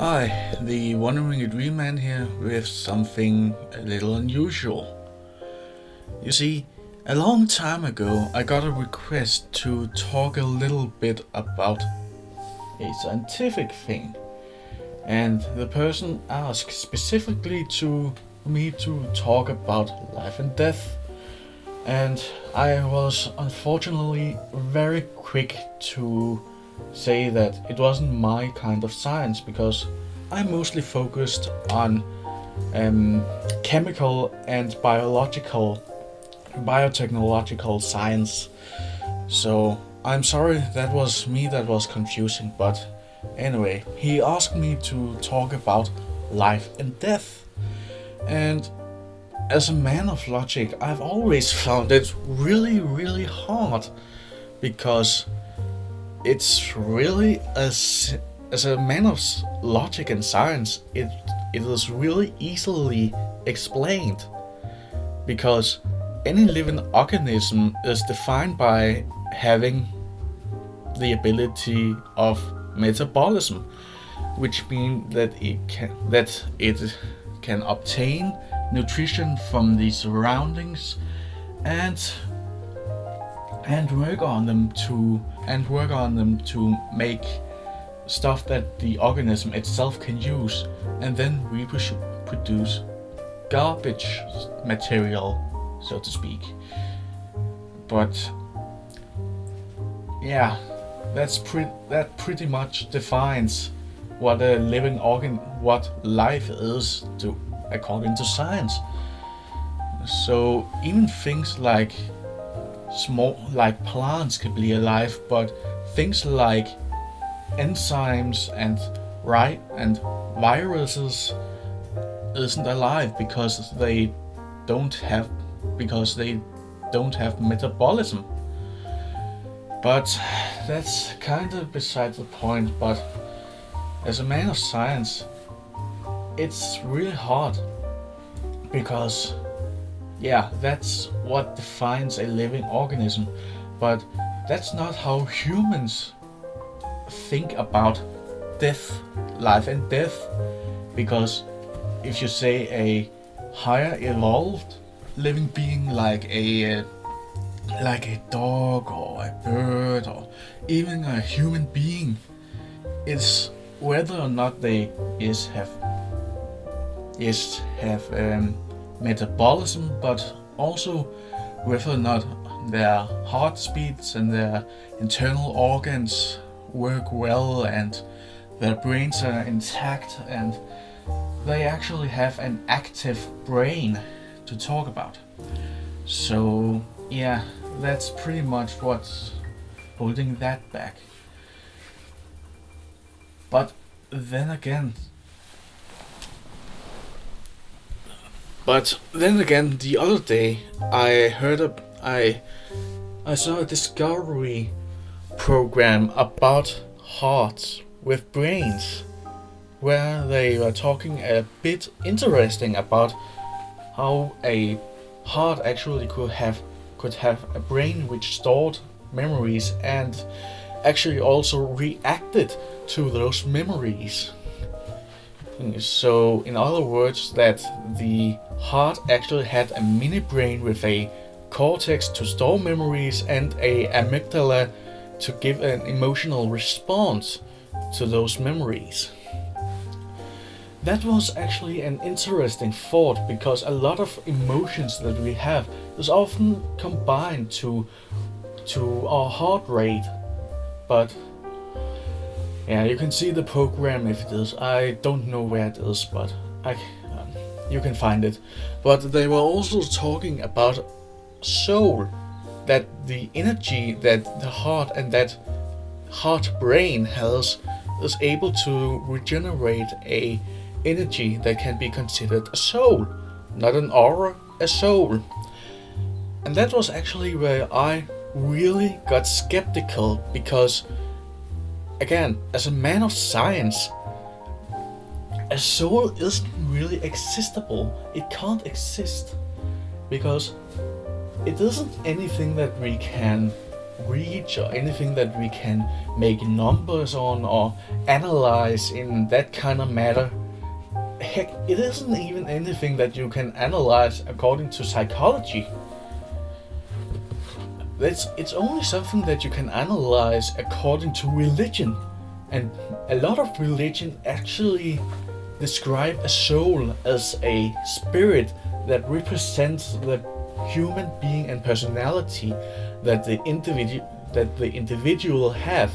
Hi, the Wandering Dream Man here with something a little unusual. You see, a long time ago I got a request to talk a little bit about a scientific thing, and the person asked specifically to me to talk about life and death, and I was unfortunately very quick to say that it wasn't my kind of science because I mostly focused on chemical and biotechnological science. So I'm sorry that was me that was confusing, but anyway, he asked me to talk about life and death. And as a man of logic, I've always found it really hard because it's really as a man of logic and science, it is really easily explained because any living organism is defined by having the ability of metabolism, which means that it can obtain nutrition from the surroundings and work on them to make stuff that the organism itself can use, and then reproduce garbage material, so to speak. But yeah, that pretty much defines what a living what life is according to science. So even things like plants can be alive, but things like enzymes and viruses isn't alive because they don't have metabolism. But that's kind of beside the point. But as a man of science, it's really hard because that's what defines a living organism, but that's not how humans think about life and death. Because if you say a higher evolved living being like a dog or a bird or even a human being, it's whether or not they have metabolism, but also whether or not their heart beats and their internal organs work well and their brains are intact and they actually have an active brain to talk about. So yeah, that's pretty much what's holding that back. But then again, the other day I saw a discovery program about hearts with brains, where they were talking a bit interesting about how a heart actually could have a brain which stored memories and actually also reacted to those memories. So in other words, that the heart actually had a mini brain with a cortex to store memories and a amygdala to give an emotional response to those memories. That was actually an interesting thought because a lot of emotions that we have is often combined to our heart rate. But yeah, you can see the program if it is. I don't know where it is, but you can find it. But they were also talking about soul, that the energy that the heart and that heart brain has is able to regenerate a energy that can be considered a soul, not an aura, a soul. And that was actually where I really got skeptical because, again, as a man of science, a soul isn't really existable. It can't exist because it isn't anything that we can reach or anything that we can make numbers on or analyze in that kind of matter. Heck, it isn't even anything that you can analyze according to psychology. It's only something that you can analyze according to religion. And a lot of religion actually describe a soul as a spirit that represents the human being and personality that the individual have.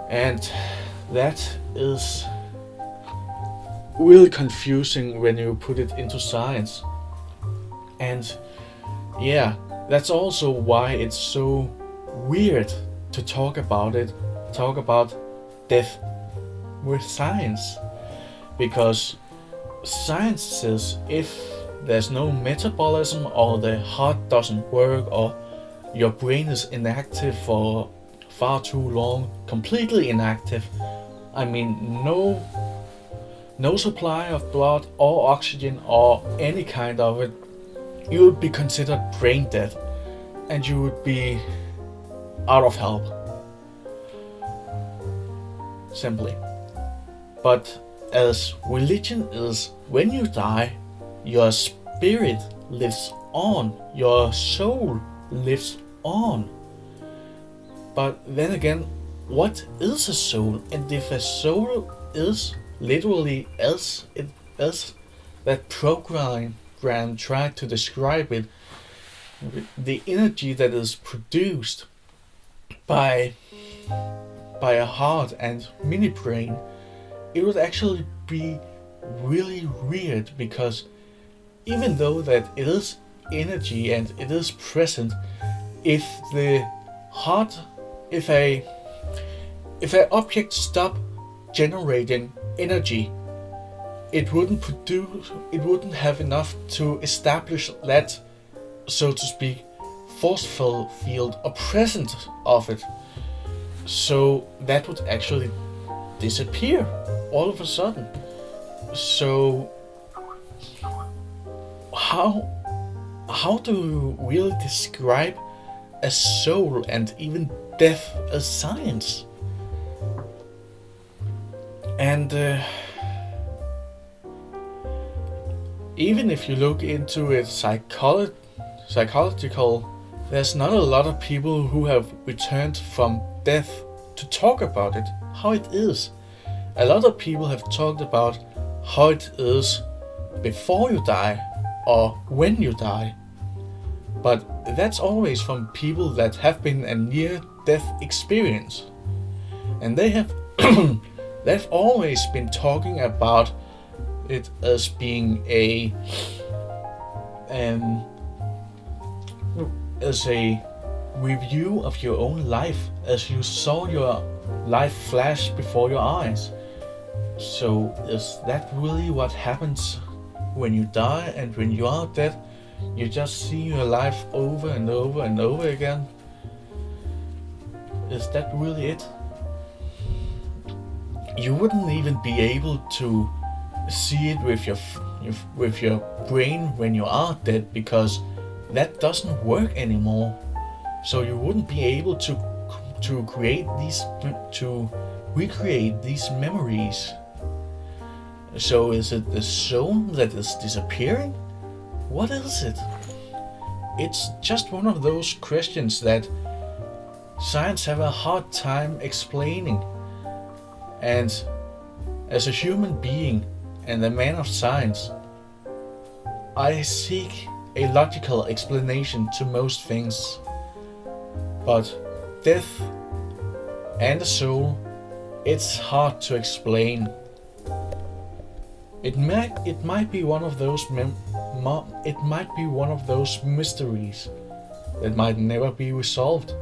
And that is really confusing when you put it into science. And yeah, that's also why it's so weird to talk about death with science. Because science says if there's no metabolism, or the heart doesn't work, or your brain is inactive for far too long, completely inactive, I mean no supply of blood or oxygen or any kind of it, you would be considered brain dead and you would be out of help. Simply. But as religion is, when you die, your spirit lives on, your soul lives on. But then again, what is a soul? And if a soul is literally as that program tried to describe it, the energy that is produced by a heart and mini brain, it would actually be really weird, because even though that it is energy and it is present, if an object stop generating energy, it wouldn't have enough to establish that, so to speak, forceful field or presence of it. So that would actually disappear all of a sudden. So how do you really describe a soul and even death as science? And even if you look into it psychological, there's not a lot of people who have returned from death to talk about it, how it is. A lot of people have talked about how it is before you die or when you die. But that's always from people that have been a near-death experience. And they have they've always been talking about it as being as a review of your own life, as you saw your life flash before your eyes. So is that really what happens when you die, and when you are dead, you just see your life over and over and over again? Is that really it? You wouldn't even be able to see it with your brain when you are dead, because that doesn't work anymore. So you wouldn't be able to recreate these memories. So is it the soul that is disappearing? What is it? It's just one of those questions that science have a hard time explaining. And as a human being and a man of science, I seek a logical explanation to most things. But death and the soul, it's hard to explain. It might be one of those mysteries that might never be resolved.